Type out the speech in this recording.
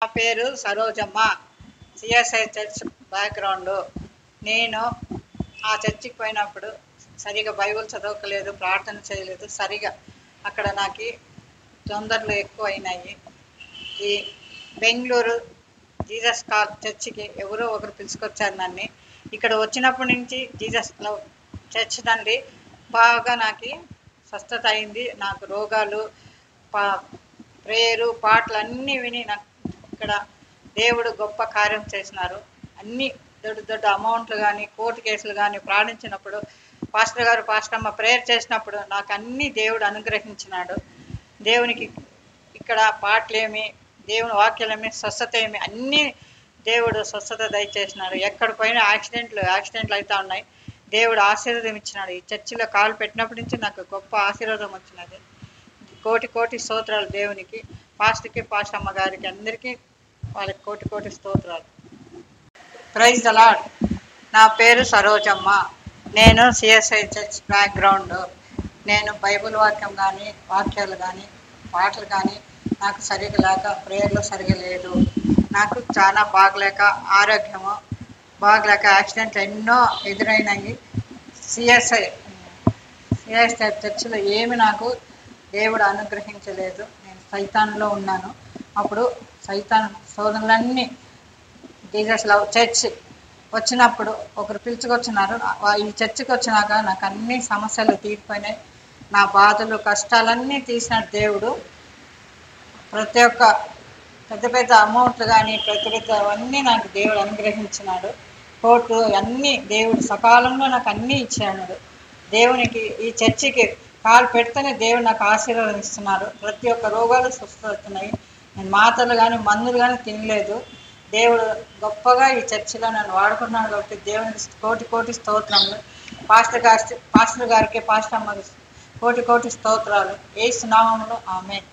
నా పేరు Sarojamma. CSI church background. నేను ఆ చర్చికి పోయినప్పుడు సరిగా బైబిల్ చదవకలేదు, ప్రార్థన చేయలేదు. సరిగా అక్కడ నాకు తొందరలు ఎక్కువ అయినాయి. ఈ బెంగళూరు జీసస్ కాల్ చర్చికి ఎవరో ఒకరు పిలుచుకొచ్చారు నన్ను. ఇక్కడ వచ్చినప్పటి నుంచి జీసస్ లవ్ చర్చ్ నుండి బాగా నాకు స్వస్థత అయింది. నాకు రోగాలు, ప్రేయరు, పాటలు అన్నీ విని నాకు ఇక్కడ దేవుడు గొప్ప కార్యం చేసినారు. అన్ని దొడ్డ అమౌంట్లు కానీ, కోర్టు కేసులు కానీ ప్రార్థించినప్పుడు, పాస్టర్ గారు పాస్టమ్మ ప్రేయర్ చేసినప్పుడు నాకు అన్నీ దేవుడు అనుగ్రహించినాడు. దేవునికి ఇక్కడ పాటలేమి, దేవుని వాక్యాలేమి, స్వస్థత ఏమి అన్నీ దేవుడు స్వస్థత దయచేసినాడు. ఎక్కడ పోయినా యాక్సిడెంట్లు అవుతూ ఉన్నాయి. దేవుడు ఆశీర్వాదం ఇచ్చినాడు. ఈ చర్చిలో కాలు పెట్టినప్పటి నుంచి నాకు గొప్ప ఆశీర్వాదం వచ్చినది. కోటి స్తోత్రాలు దేవునికి, పాస్టర్కి, పాస్టమ్మ గారికి, అందరికీ వాళ్ళకి కోటి స్తోత్రాలు. Praise the Lord. నా పేరు సరోజమ్మ. నేను సిఎస్ఐ చర్చ్ బ్యాక్గ్రౌండ్. నేను బైబిల్ వాక్యాలు కానీ పాటలు కానీ నాకు సరిగా లేక, ప్రేయర్లో సరిగా లేదు. నాకు చాలా బాగలేక, ఆరోగ్యము బాగలేక, యాక్సిడెంట్లు ఎన్నో ఎదురైనాయి. సిఎస్ఐ చర్చిలో ఏమి నాకు దేవుడు అనుగ్రహించలేదు. నేను సైతాన్లో ఉన్నాను. అప్పుడు సైతాన్ శోధనలన్నీ జీసస్ లవ్ చర్చ్ వచ్చినప్పుడు ఒకరు పిలుచుకొచ్చినారు. ఈ చర్చికి వచ్చినాక నాకు అన్ని సమస్యలు తీరిపోయినాయి. నా బాధలు, కష్టాలన్నీ తీసినాడు దేవుడు. ప్రతి ఒక్క పెద్ద అమౌంట్లు కానీ, అవన్నీ నాకు దేవుడు అనుగ్రహించినాడు. కోర్టు అన్నీ దేవుడు సకాలంలో నాకు అన్నీ ఇచ్చాడు. దేవునికి ఈ చర్చికి కాలు పెడితేనే దేవుడు నాకు ఆశీర్వాదం ఇస్తున్నారు. ప్రతి ఒక్క రోగాలు స్వస్థవుతున్నాయి. నేను మాటలు కానీ, మందులు కానీ తినలేదు. దేవుడు గొప్పగా ఈ చర్చిలో నన్ను వాడుకున్నాడు. కాబట్టి దేవునికి కోటి స్తోత్రములు. పాస్టర్ గారికి, పాస్టమ్మ కోటి స్తోత్రాలు. యేసు నామములో ఆమేన్.